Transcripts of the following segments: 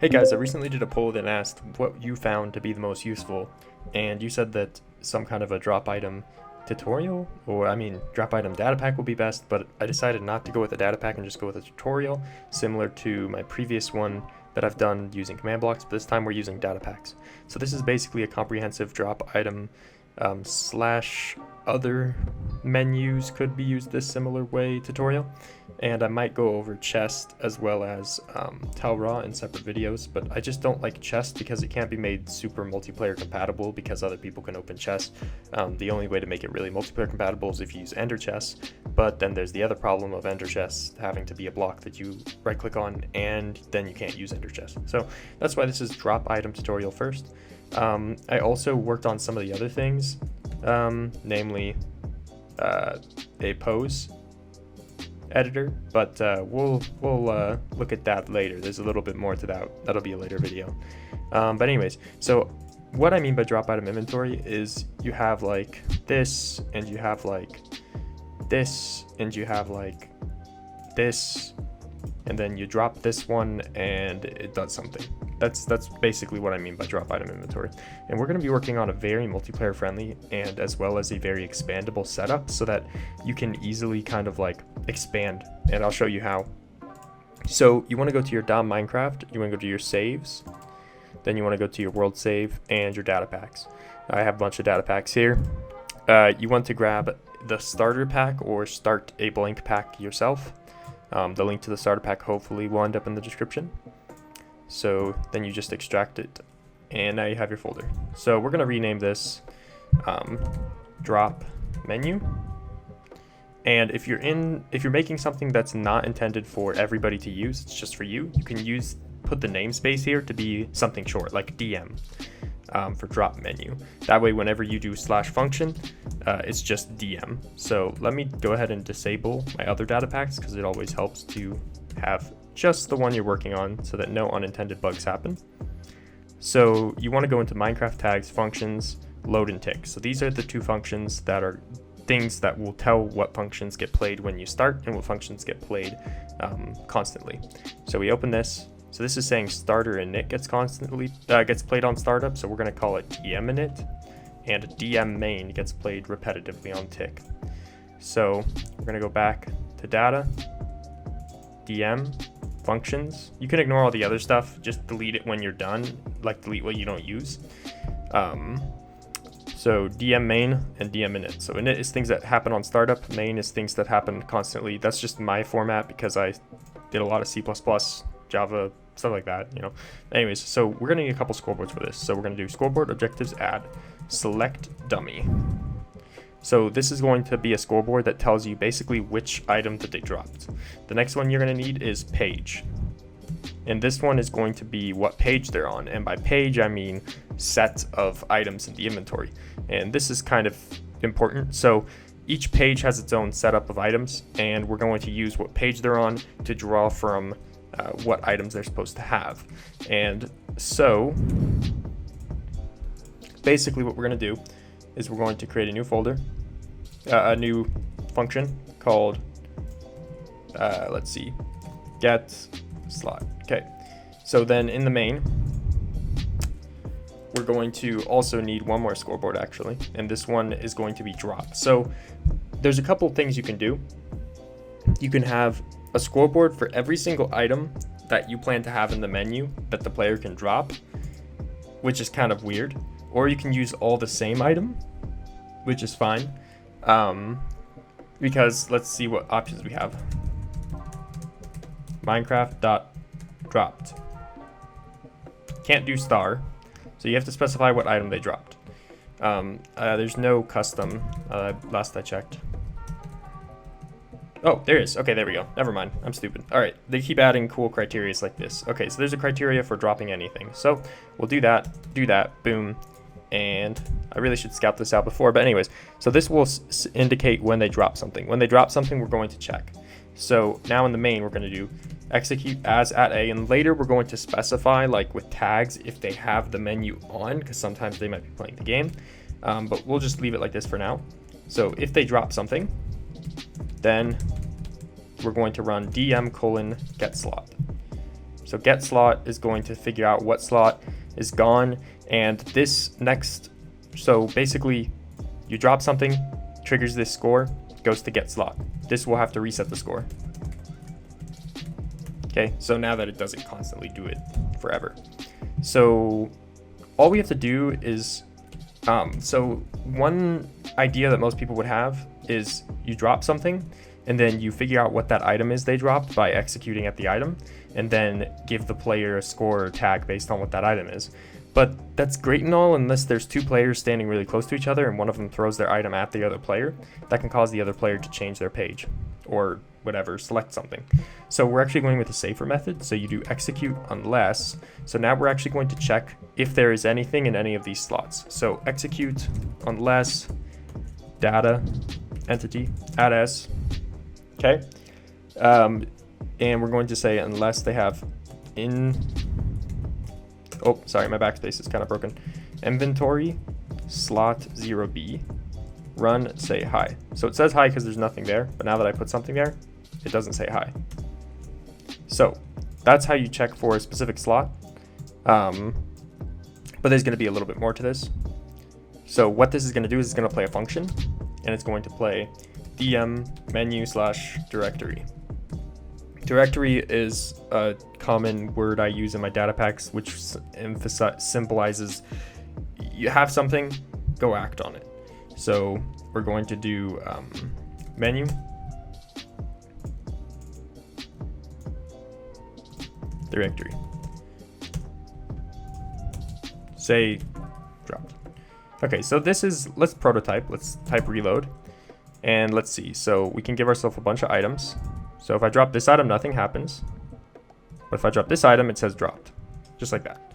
Hey guys, I recently did a poll that asked what you found to be the most useful, and you said that some kind of a drop item tutorial, drop item data pack would be best, but I decided not to go with a data pack and just go with a tutorial, similar to my previous one that I've done using command blocks, but this time we're using data packs. So this is basically a comprehensive drop item slash other menus could be used this similar way tutorial, and I might go over chest as well as tell raw in separate videos, but I just don't like chest because it can't be made super multiplayer compatible because other people can open chest. The only way to make it really multiplayer compatible is if you use ender chest, but then there's the other problem of ender chest having to be a block that you right click on, and then you can't use ender chest. So that's why this is drop item tutorial first. I also worked on some of the other things, namely a pose editor, but we'll look at that later. There's a little bit more to that. That'll be a later video. But anyways, so what I mean by drop item inventory is you have like this, and you have like this, and you have like this, and then you drop this one and it does something. That's basically what I mean by drop item inventory. And we're going to be working on a very multiplayer friendly and as well as a very expandable setup so that you can easily kind of like expand, and I'll show you how. So you want to go to your .minecraft, you want to go to your saves, then you want to go to your world save and your data packs. I have a bunch of data packs here. You want to grab the starter pack or start a blank pack yourself. The link to the starter pack hopefully will end up in the description. So then you just extract it, and now you have your folder. So we're going to rename this drop menu. And if you're making something that's not intended for everybody to use, it's just for you, you can put the namespace here to be something short like DM for drop menu. That way whenever you do /function, it's just DM. So let me go ahead and disable my other data packs because it always helps to have just the one you're working on so that no unintended bugs happen. So you want to go into Minecraft tags, functions, load and tick. So these are the two functions that are things that will tell what functions get played when you start and what functions get played constantly. So we open this. So this is saying starter init gets played on startup. So we're going to call it DM init, and DM main gets played repetitively on tick. So we're going to go back to data, DM, functions. You can ignore all the other stuff, just delete it when you're done, like delete what you don't use. So DM main and DM init. So init is things that happen on startup, main is things that happen constantly. That's just my format because I did a lot of C++, Java, stuff like that, you know. Anyways, so we're gonna need a couple scoreboards for this. So we're gonna do scoreboard objectives add select dummy. So this is going to be a scoreboard that tells you basically which item that they dropped. The next one you're going to need is page. And this one is going to be what page they're on. And by page, I mean set of items in the inventory. And this is kind of important. So each page has its own setup of items, and we're going to use what page they're on to draw from what items they're supposed to have. And so basically what we're going to do is we're going to create a new folder, a new function called, let's see, get slot. Okay, so then in the main, we're going to also need one more scoreboard actually, and this one is going to be drop. So there's a couple things you can do. You can have a scoreboard for every single item that you plan to have in the menu that the player can drop, which is kind of weird. Or you can use all the same item, which is fine, because let's see what options we have. Minecraft.dropped. Can't do star, so you have to specify what item they dropped. There's no custom, last I checked. Oh, there is. Okay, there we go. Never mind. I'm stupid. All right, they keep adding cool criteria like this. Okay, so there's a criteria for dropping anything. So we'll do that, boom. And I really should scout this out before, but anyways, so this will indicate when they drop something. When they drop something, we're going to check. So now in the main, we're going to do execute as at A, and later we're going to specify like with tags if they have the menu on, because sometimes they might be playing the game, but we'll just leave it like this for now. So if they drop something, then we're going to run dm::get slot. So get slot is going to figure out what slot is gone, and this next, so basically you drop something, triggers this score, goes to get slot. This will have to reset the score. Okay, so now that it doesn't constantly do it forever. So all we have to do is, so one idea that most people would have is you drop something and then you figure out what that item is they dropped by executing at the item, and then give the player a score or tag based on what that item is. But that's great and all unless there's two players standing really close to each other and one of them throws their item at the other player. That can cause the other player to change their page or whatever, select something. So we're actually going with a safer method. So you do execute unless. So now we're actually going to check if there is anything in any of these slots. So execute unless data entity add s. Okay. And we're going to say unless they have in, oh, sorry, my backspace is kind of broken. Inventory slot 0b run say hi. So it says hi because there's nothing there, but now that I put something there, it doesn't say hi. So that's how you check for a specific slot. But there's going to be a little bit more to this. So what this is going to do is it's going to play a function, and it's going to play dm menu / directory. Directory is a common word I use in my data packs, which symbolizes you have something, go act on it. So we're going to do menu directory. Say dropped. Okay, so this is, let's prototype. Let's type reload. And let's see. So we can give ourselves a bunch of items. So if I drop this item, nothing happens. But if I drop this item, it says dropped. Just like that.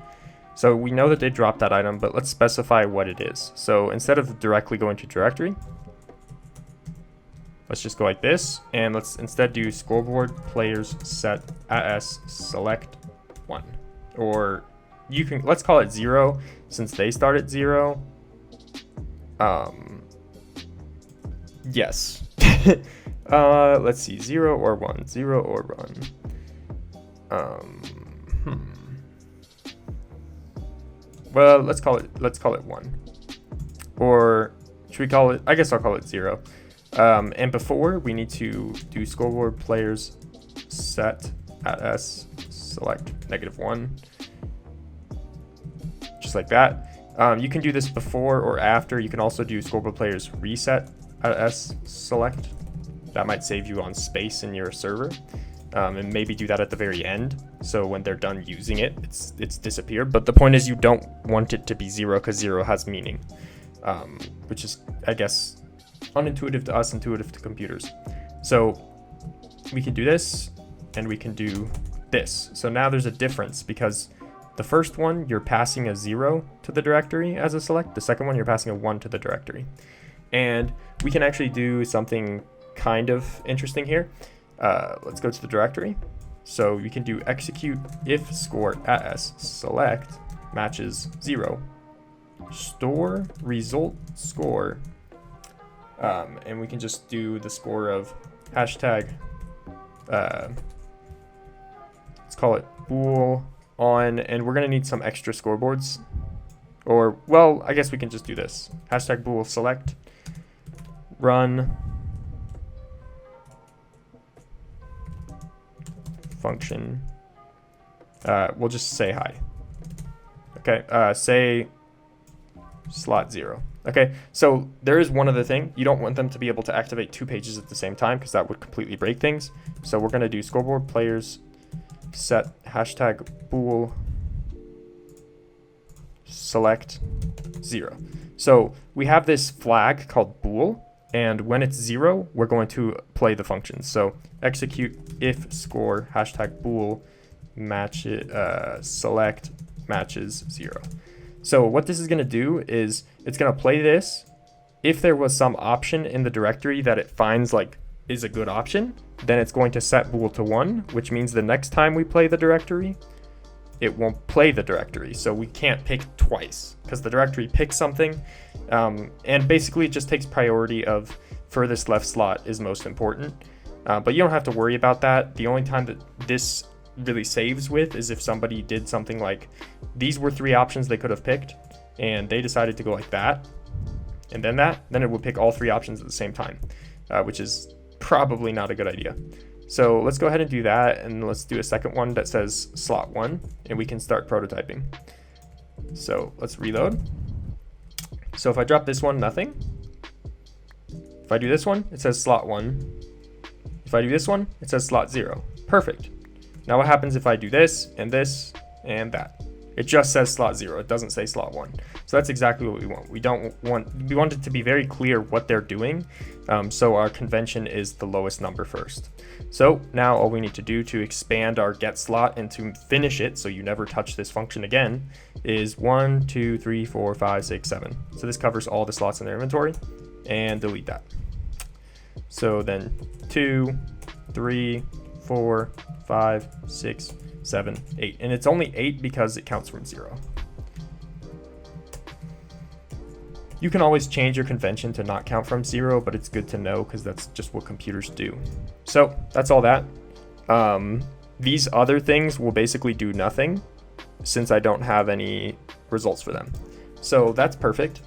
So we know that they dropped that item, but let's specify what it is. So instead of directly going to directory, let's just go like this. And let's instead do scoreboard players set as select 1. Or you can, let's call it 0 since they start at 0. Yes. Let's see, 0 or 1, 0 or 1. Well, let's call it 1. Or should we call it, I guess I'll call it 0. And before we need to do scoreboard players set as select -1. Just like that. You can do this before or after. You can also do scoreboard players reset as select. That might save you on space in your server. And maybe do that at the very end. So when they're done using it, it's disappeared. But the point is you don't want it to be 0 because 0 has meaning. Which is, I guess, unintuitive to us, intuitive to computers. So we can do this and we can do this. So now there's a difference because the first one, you're passing a 0 to the directory as a select. The second one, you're passing a 1 to the directory. And we can actually do something kind of interesting here. Let's go to the directory. So we can do execute if score as select matches 0. Store result score. And we can just do the score of hashtag, let's call it bool on, and we're going to need some extra scoreboards. Or, well, I guess we can just do this. Hashtag bool select, run, function. We'll just say hi. Okay, say slot 0. Okay, so there is one other thing. You don't want them to be able to activate 2 pages at the same time because that would completely break things. So we're going to do scoreboard players set hashtag bool select 0. So we have this flag called bool, and when it's 0, we're going to play the function. So execute if score hashtag bool match select matches 0. So what this is going to do is it's going to play this. If there was some option in the directory that it finds like is a good option, then it's going to set bool to 1, which means the next time we play the directory, it won't play the directory. So we can't pick twice because the directory picks something. And basically it just takes priority of furthest left slot is most important. But you don't have to worry about that. The only time that this really saves with is if somebody did something like, these were 3 options they could have picked, and they decided to go like that, and then that, then it would pick all 3 options at the same time, which is probably not a good idea. So let's go ahead and do that, and let's do a second one that says slot 1, and we can start prototyping. So let's reload. So if I drop this one, nothing. If I do this one, it says slot 1. If I do this one, it says slot 0. Perfect. Now what happens if I do this and that? It just says slot 0. It doesn't say slot 1. So that's exactly what we want. We want it to be very clear what they're doing. So our convention is the lowest number first. So now all we need to do to expand our get slot and to finish it, so you never touch this function again, is 1, 2, 3, 4, 5, 6, 7. So this covers all the slots in their inventory, and delete that. So then 2, 3, 4, 5, 6, 7, 8. And it's only 8 because it counts from 0. You can always change your convention to not count from 0, but it's good to know because that's just what computers do. So that's all that. These other things will basically do nothing since I don't have any results for them. So that's perfect.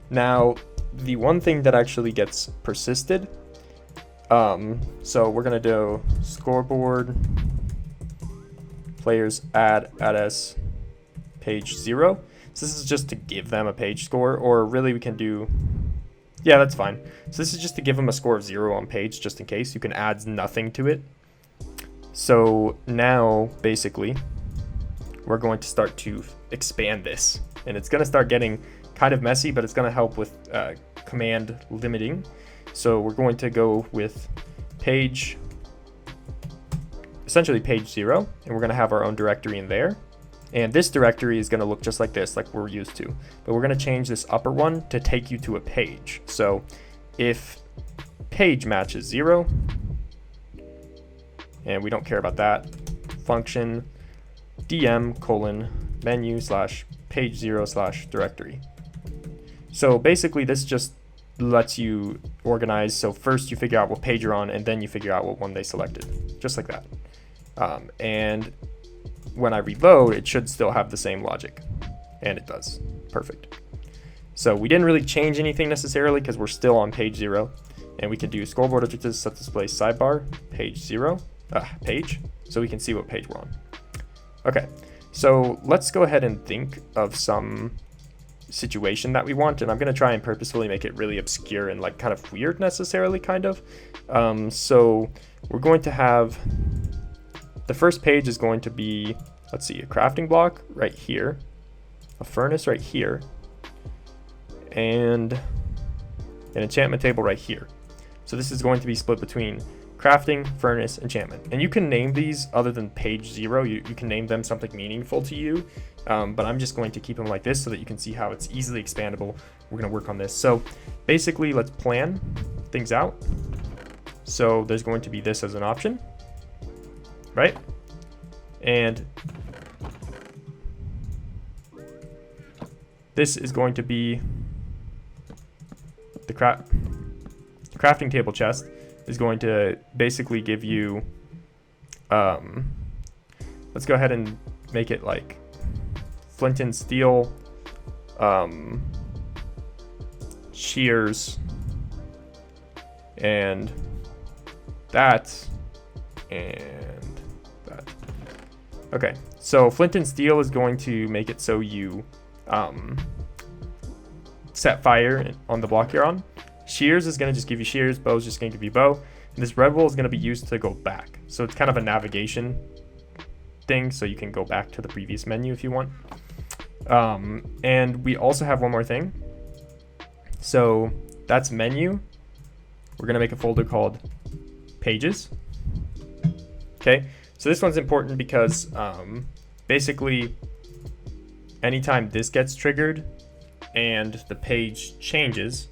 Now, the one thing that actually gets persisted, so we're gonna do scoreboard players add s page 0. So this is just to give them a page score, or really we can do, yeah, that's fine. So this is just to give them a score of 0 on page, just in case. You can add nothing to it. So now basically we're going to start to expand this, and it's going to start getting kind of messy, but it's going to help with command limiting. So we're going to go with page, essentially page 0, and we're going to have our own directory in there. And this directory is going to look just like this, like we're used to. But we're going to change this upper one to take you to a page. So if page matches 0, and we don't care about that, function dm:/menu/page0/directory. So basically this just lets you organize. So first you figure out what page you're on, and then you figure out what one they selected, just like that. And when I reload, it should still have the same logic, and it does. Perfect. So we didn't really change anything necessarily because we're still on page 0, and we can do scoreboard objectives set display sidebar page 0 page, so we can see what page we're on. Okay, so let's go ahead and think of some situation that we want, and I'm going to try and purposefully make it really obscure and like kind of weird necessarily, kind of. So we're going to have, the first page is going to be, let's see, a crafting block right here, a furnace right here, and an enchantment table right here. So this is going to be split between crafting, furnace, enchantment. And you can name these other than page 0. You can name them something meaningful to you, but I'm just going to keep them like this so that you can see how it's easily expandable. We're going to work on this. So basically, let's plan things out. So there's going to be this as an option, right? And this is going to be the crafting table chest is going to basically give you, let's go ahead and make it like flint and steel, shears, and that, and that. Okay, so flint and steel is going to make it so you set fire on the block you're on. Shears is going to just give you shears. Bow is just going to give you bow. And this red wool is going to be used to go back. So it's kind of a navigation thing, so you can go back to the previous menu if you want. And we also have one more thing. So that's menu. We're going to make a folder called pages. Okay, so this one's important because basically anytime this gets triggered and the page changes,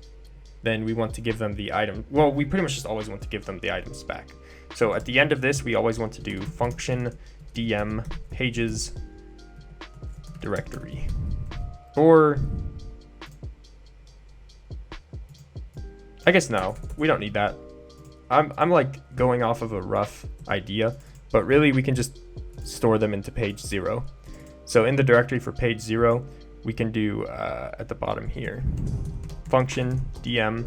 then we want to give them the item. Well, we pretty much just always want to give them the items back. So at the end of this, we always want to do function dm pages directory. Or I guess no, we don't need that. I'm like going off of a rough idea, but really we can just store them into page 0. So in the directory for page 0, we can do at the bottom here, function dm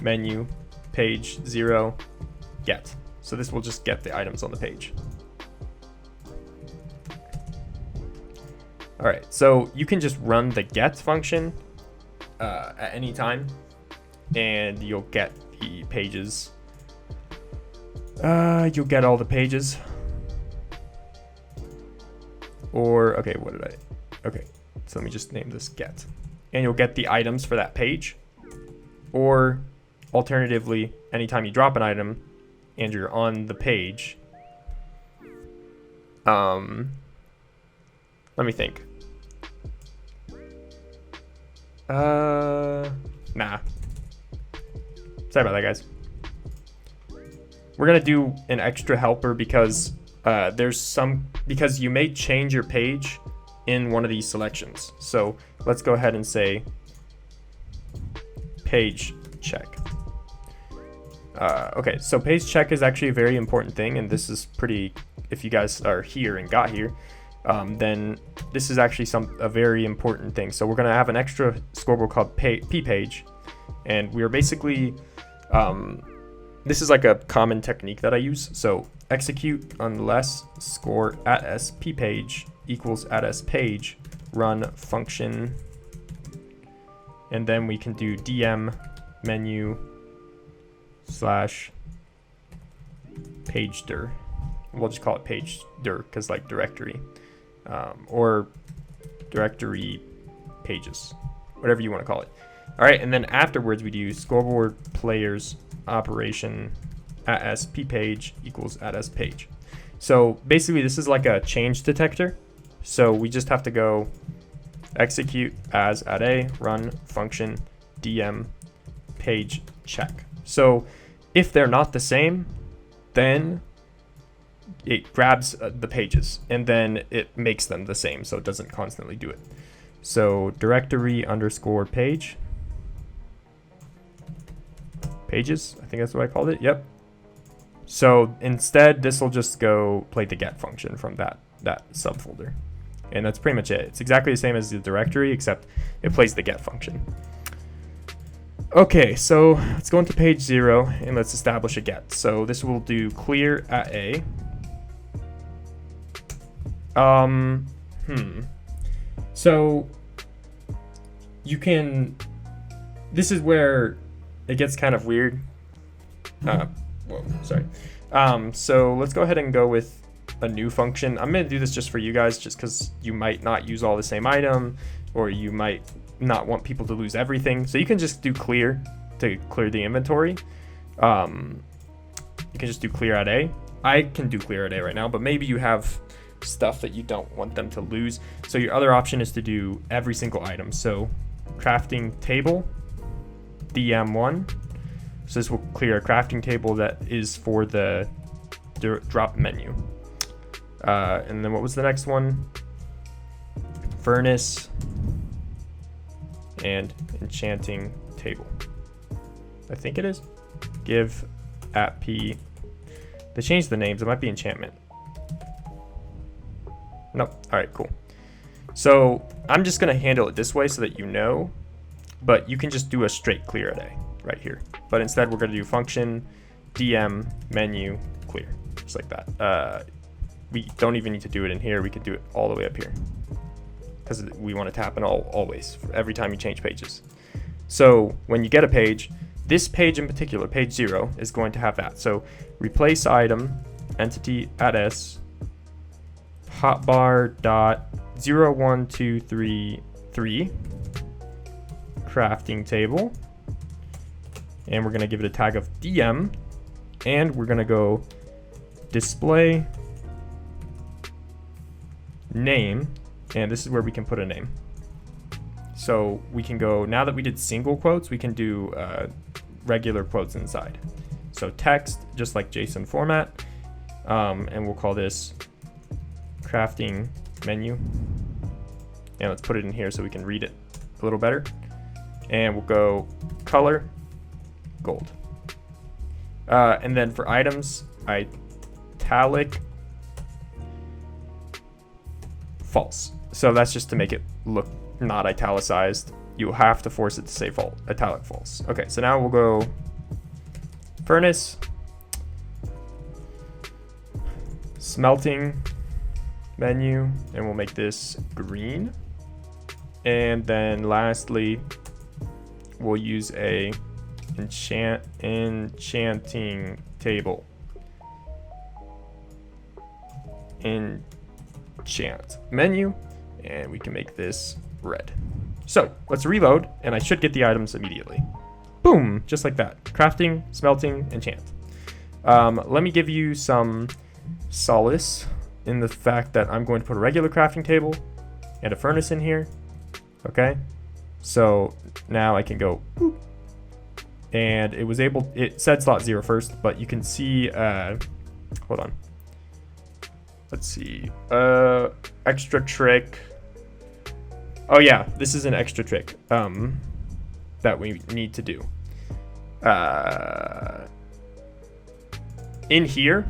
menu page 0 get. So this will just get the items on the page. All right, so you can just run the get function at any time, and you'll get the pages. You'll get all the pages. Or, okay, what did I? Okay, so let me just name this get. And you'll get the items for that page. Or, alternatively, anytime you drop an item and you're on the page, let me think. Nah. Sorry about that, guys. We're gonna do an extra helper because because you may change your page in one of these selections. So let's go ahead and say page check. Okay, so page check is actually a very important thing, and this is pretty, if you guys are here and got here, then this is actually a very important thing. So we're gonna have an extra scoreboard called p-page, and we are basically, this is like a common technique that I use. So execute unless score at s p-page equals at s page, run function, and then we can do dm menu slash page dir. We'll just call it page dir because like directory, or directory pages, whatever you want to call it. All right, and then afterwards we do scoreboard players operation at s p-page equals at s page. So basically this is like a change detector. So we just have to go execute as at a, run function dm page check. So if they're not the same, then it grabs the pages and then it makes them the same, so it doesn't constantly do it. So directory underscore page, pages, I think that's what I called it. Yep. So instead, this will just go play the get function from that subfolder. And that's pretty much it. It's exactly the same as the directory, except it plays the get function. Okay, so let's go into page 0 and let's establish a get. So this will do clear at a. So you can, this is where it gets kind of weird. Whoa, sorry. So let's go ahead and go with a new function. I'm gonna do this just for you guys, just because you might not use all the same item, or you might not want people to lose everything. So you can just do clear to clear the inventory. You can just do clear at a. I can do clear at a right now, but maybe you have stuff that you don't want them to lose. So your other option is to do every single item. So crafting table dm1. So this will clear a crafting table that is for the drop menu. And then what was the next one? Furnace and enchanting table. I think it is. Give at p. They changed the names. It might be enchantment. Nope. All right, cool. So I'm just going to handle it this way so that you know, but you can just do a straight clear at a right here. But instead, we're going to do function dm menu clear, just like that. We don't even need to do it in here. We could do it all the way up here because we want it to happen always, every time you change pages. So when you get a page, this page in particular, page 0, is going to have that. So replace item entity at s hotbar dot 01233 crafting table, and we're going to give it a tag of dm, and we're going to go display name, and this is where we can put a name. So we can go, now that we did single quotes, we can do regular quotes inside. So text, just like JSON format, and we'll call this crafting menu, and let's put it in here so we can read it a little better. And we'll go color gold, and then for items, italic false. So that's just to make it look not italicized. You have to force it to say italic false. Okay, so now we'll go furnace, smelting menu, and we'll make this green. And then lastly, we'll use a enchanting table. Enchant menu, and we can make this red. So let's reload, and I should get the items immediately. Boom, just like that. Crafting, smelting, enchant. Let me give you some solace in the fact that I'm going to put a regular crafting table and a furnace in here. Okay, so now I can go boop, and it said slot 0 first, but you can see, hold on. Let's see, extra trick. Oh yeah, this is an extra trick that we need to do. In here,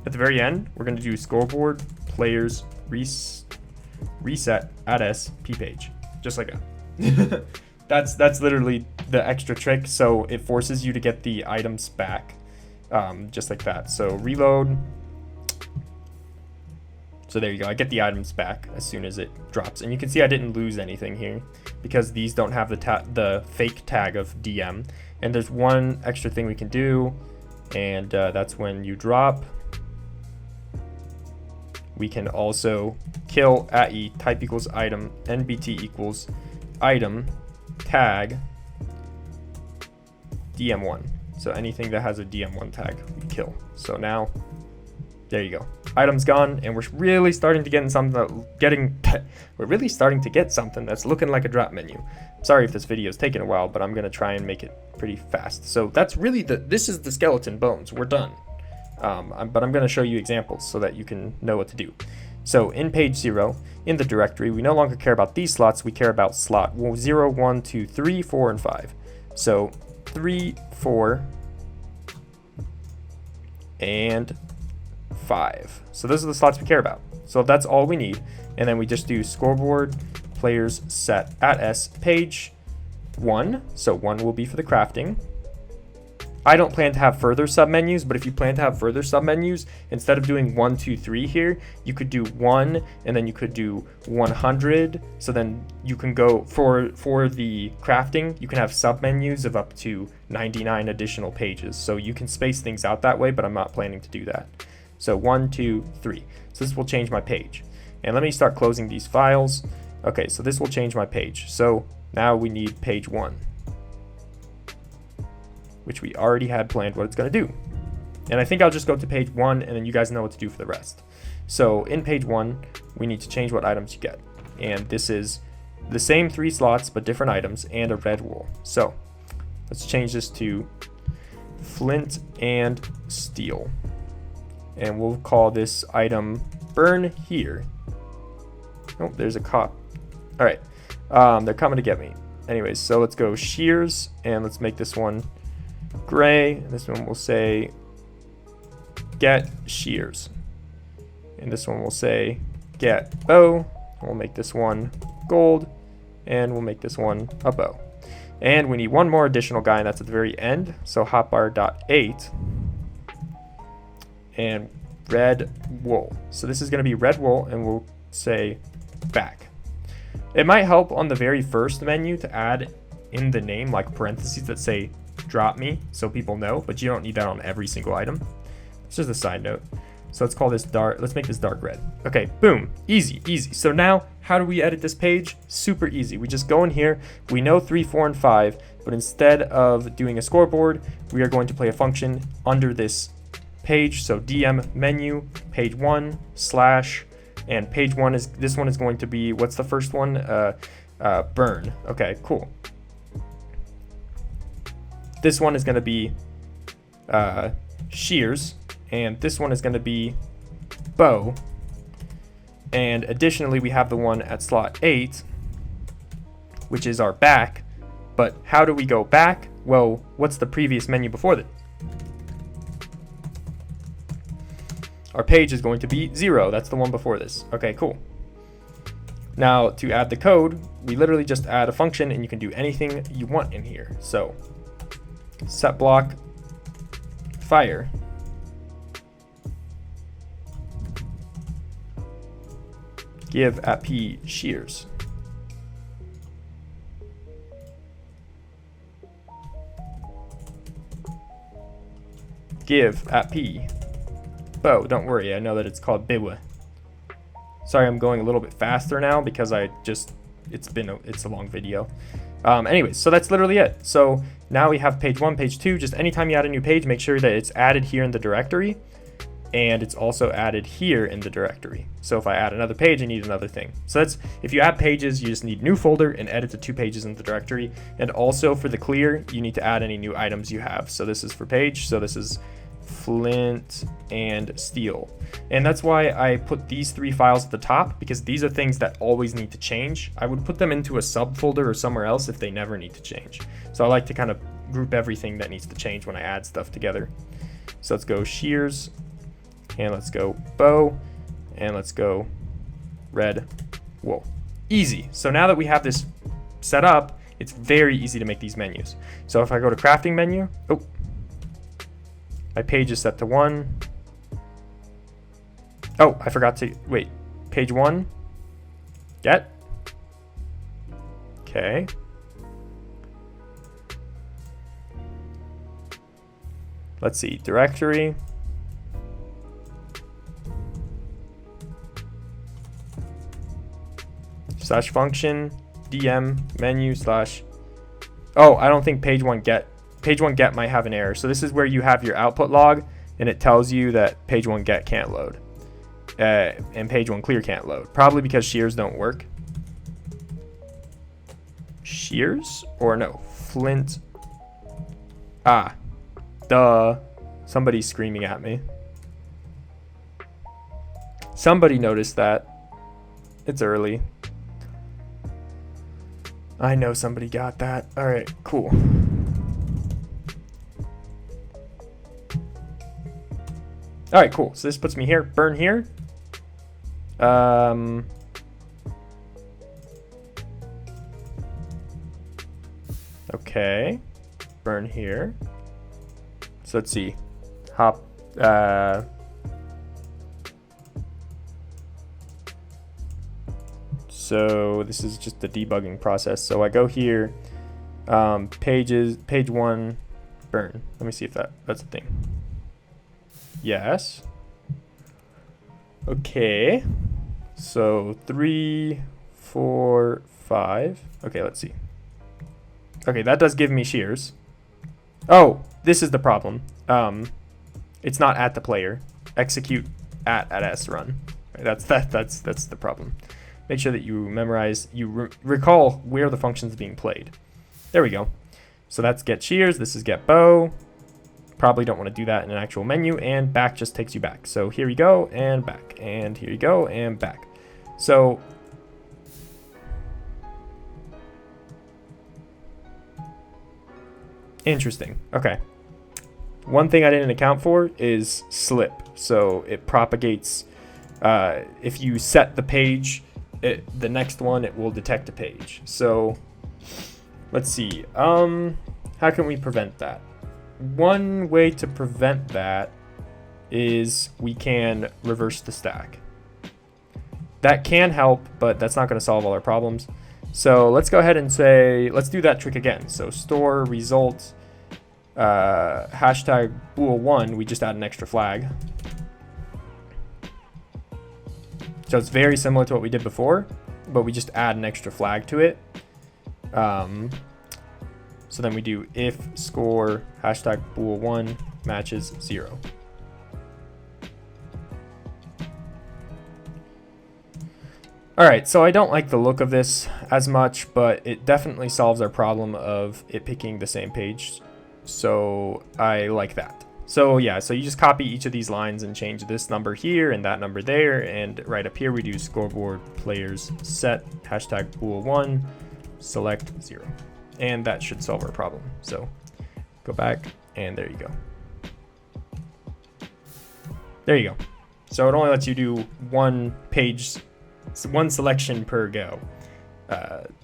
at the very end, we're gonna do scoreboard players reset at s p page, just like that. That's literally the extra trick. So it forces you to get the items back, just like that. So reload. So there you go, I get the items back as soon as it drops. And you can see I didn't lose anything here because these don't have the fake tag of DM. And there's one extra thing we can do, and that's when you drop, we can also kill at e type equals item nbt equals item tag dm1. So anything that has a dm1 tag, we kill. So now, there you go. Item's gone, and we're really starting to get something that's looking like a drop menu. Sorry if this video is taking a while, but I'm gonna try and make it pretty fast. So that's really this is the skeleton bones. We're done. But I'm gonna show you examples so that you can know what to do. So in page 0, in the directory, we no longer care about these slots. We care about slot 0, 1, 2, 3, 4, and 5. So 3, 4, and 5. So those are the slots we care about. So that's all we need. And then we just do scoreboard players set at s page 1. So 1 will be for the crafting. I don't plan to have further submenus, but if you plan to have further submenus, instead of doing 1, 2, 3 here, you could do 1, and then you could do 100. So then you can go for the crafting, you can have submenus of up to 99 additional pages. So you can space things out that way, but I'm not planning to do that. So 1, 2, 3. So this will change my page. And let me start closing these files. Okay, so this will change my page. So now we need page 1, which we already had planned what it's going to do. And I think I'll just go to page 1, and then you guys know what to do for the rest. So in page 1, we need to change what items you get. And this is the same 3 slots, but different items, and a red wool. So let's change this to flint and steel. And we'll call this item burn here. Oh, there's a cop. All right, they're coming to get me. Anyways, so let's go shears, and let's make this one gray. And this one will say get shears. And this one will say get bow. We'll make this one gold, and we'll make this one a bow. And we need one more additional guy, and that's at the very end. So hotbar.8. And red wool. So this is going to be red wool, and we'll say back. It might help on the very first menu to add in the name like parentheses that say drop me so people know, but you don't need that on every single item. It's just a side note. So let's call this dark, let's make this dark red. Okay, boom, easy. So now how do we edit this page? Super easy. We just go in here, we know 3, 4, and 5, but instead of doing a scoreboard, we are going to play a function under this page. So DM menu page 1 slash, and page 1 is, this one is going to be, what's the first one? Burn. Okay, cool. This one is going to be shears, and this one is going to be bow. And additionally, we have the one at slot 8, which is our back. But how do we go back? Well, what's the previous menu before that? Our page is going to be 0. That's the one before this. Okay, cool. Now to add the code, we literally just add a function and you can do anything you want in here. So set block fire. Give at p shears. Give at p bow. Don't worry, I know that it's called biwa. Sorry, I'm going a little bit faster now because it's a long video. Anyways, so that's literally it. So now we have page 1, page 2. Just anytime you add a new page, make sure that it's added here in the directory, and it's also added here in the directory. So if I add another page, I need another thing. So that's, if you add pages, you just need new folder and edit the 2 pages in the directory. And also for the clear, you need to add any new items you have. So this is for page. So this is flint and steel. And that's why I put these 3 files at the top, because these are things that always need to change. I would put them into a subfolder or somewhere else if they never need to change. So I like to kind of group everything that needs to change when I add stuff together. So let's go shears, and let's go bow, and let's go red wool. Easy. So now that we have this set up, it's very easy to make these menus. So if I go to crafting menu, oh, my page is set to 1. Oh, I forgot to, wait, page 1, get. Okay. Let's see, directory. Slash function, DM, menu, slash. Oh, I don't think page 1 get. Page 1 get might have an error. So this is where you have your output log and it tells you that page 1 get can't load. And page 1 clear can't load. Probably because shears don't work. Shears? Or no, flint. Ah, duh. Somebody's screaming at me. Somebody noticed that. It's early. I know somebody got that. All right, cool. All right, cool. So this puts me here. Burn here. Okay. Burn here. So let's see. Hop. So this is just the debugging process. So I go here. Page 1. Burn. Let me see if that's a thing. Yes. Okay. So 3, 4, 5. Okay, let's see. Okay, that does give me shears. Oh, this is the problem. It's not at the player. Execute at s run. That's the problem. Make sure that you memorize, recall where the function's being played. There we go. So that's get shears. This is get bow. Probably don't want to do that in an actual menu, and back just takes you back. So here you go, and back, and here you go, and back. So interesting. Okay. One thing I didn't account for is slip. So it propagates. If you set the page, the next one, it will detect a page. So let's see. How can we prevent that? One way to prevent that is we can reverse the stack. That can help, but that's not going to solve all our problems. So let's go ahead and say, let's do that trick again. So store result hashtag bool1, we just add an extra flag. So it's very similar to what we did before, but we just add an extra flag to it. So then we do if score hashtag bool1 matches 0. All right, so I don't like the look of this as much, but it definitely solves our problem of it picking the same page. So I like that. So yeah, so you just copy each of these lines and change this number here and that number there. And right up here, we do scoreboard players set hashtag bool1 select 0. And that should solve our problem. So go back, and there you go. There you go. So it only lets you do one page one selection per go.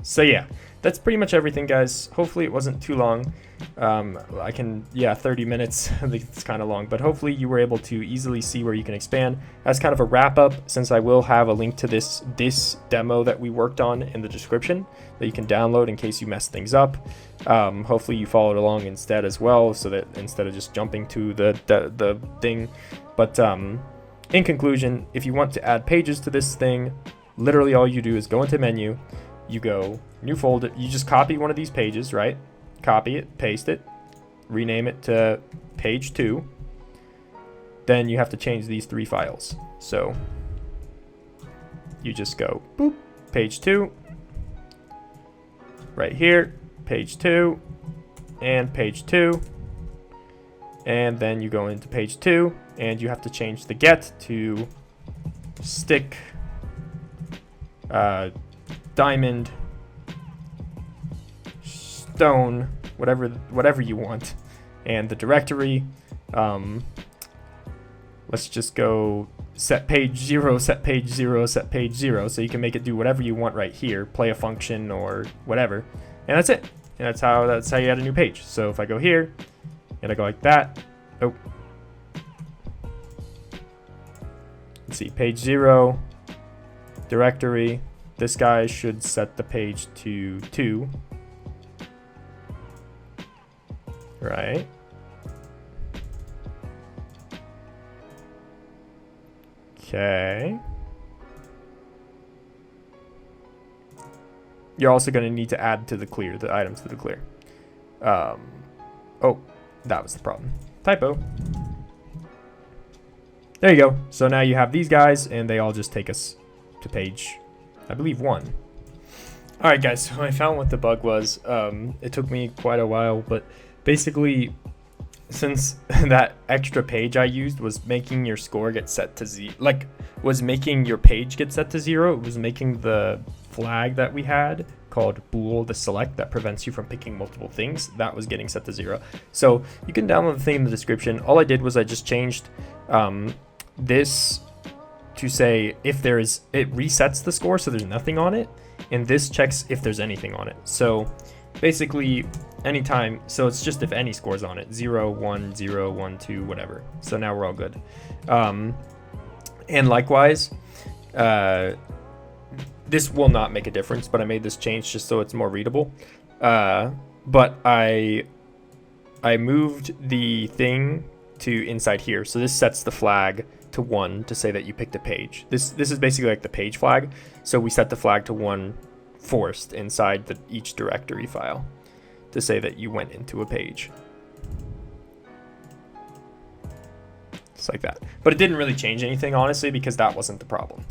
So yeah, that's pretty much everything, guys. Hopefully it wasn't too long. 30 minutes. I think it's kind of long, but hopefully you were able to easily see where you can expand. As kind of a wrap up, since I will have a link to this demo that we worked on in the description that you can download in case you mess things up. Hopefully you followed along instead as well, so that instead of just jumping to the thing. But in conclusion, if you want to add pages to this thing, literally all you do is go into menu, you go new folder, you just copy one of these pages, right? Copy it, paste it, rename it to page 2. Then you have to change these 3 files. So you just go boop, page 2, right here, page 2, and page 2. And then you go into page 2, and you have to change the get to stick, diamond, stone, whatever you want. And the directory, let's just go set page 0, set page 0, set page 0, so you can make it do whatever you want right here, play a function or whatever, and that's it. And that's how you add a new page. So if I go here and I go like that, oh, let's see, page 0, directory, this guy should set the page to 2, right? Okay. You're also going to need to add to the clear, the items to the clear. Oh, that was the problem. Typo. There you go. So now you have these guys, and they all just take us to page, I believe, 1. All right, guys. So I found what the bug was. It took me quite a while, but basically, since that extra page I used was making your score get set to 0, like was making your page get set to 0, it was making the flag that we had called bool the select that prevents you from picking multiple things, that was getting set to 0. So you can download the thing in the description. All I did was I just changed this to say if there is, it resets the score so there's nothing on it, and this checks if there's anything on it. So basically anytime, so it's just if any scores on it, 0, 1, 0, 1, 2, whatever. So now we're all good. And likewise, this will not make a difference, but I made this change just so it's more readable. But I moved the thing to inside here. So this sets the flag to 1 to say that you picked a page. This is basically like the page flag. So we set the flag to 1 forced inside each directory file to say that you went into a page. Just like that. But it didn't really change anything, honestly, because that wasn't the problem.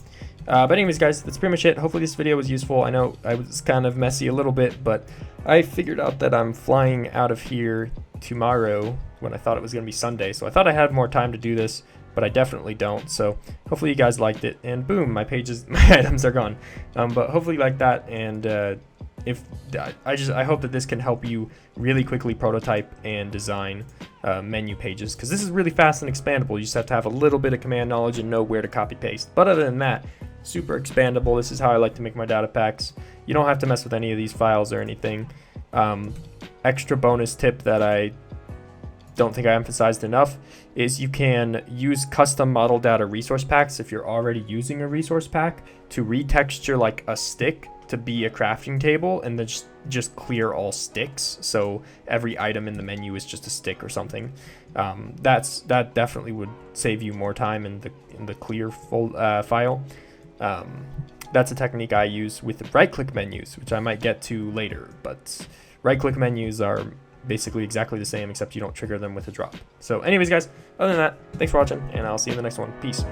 But anyways, guys, that's pretty much it. Hopefully this video was useful. I know I was kind of messy a little bit, but I figured out that I'm flying out of here tomorrow when I thought it was going to be Sunday. So I thought I had more time to do this, but I definitely don't. So hopefully you guys liked it, and boom, my items are gone. But hopefully you like that, and I hope that this can help you really quickly prototype and design menu pages, because this is really fast and expandable. You just have to have a little bit of command knowledge and know where to copy paste. But other than that, super expandable. This is how I like to make my data packs. You don't have to mess with any of these files or anything. Extra bonus tip that I don't think I emphasized enough is you can use custom model data resource packs if you're already using a resource pack to retexture like a stick to be a crafting table, and then just clear all sticks, so every item in the menu is just a stick or something. That definitely would save you more time in the clear file. That's a technique I use with the right-click menus, which I might get to later, but right-click menus are basically exactly the same, except you don't trigger them with a drop. So anyways, guys, other than that, thanks for watching, and I'll see you in the next one. Peace.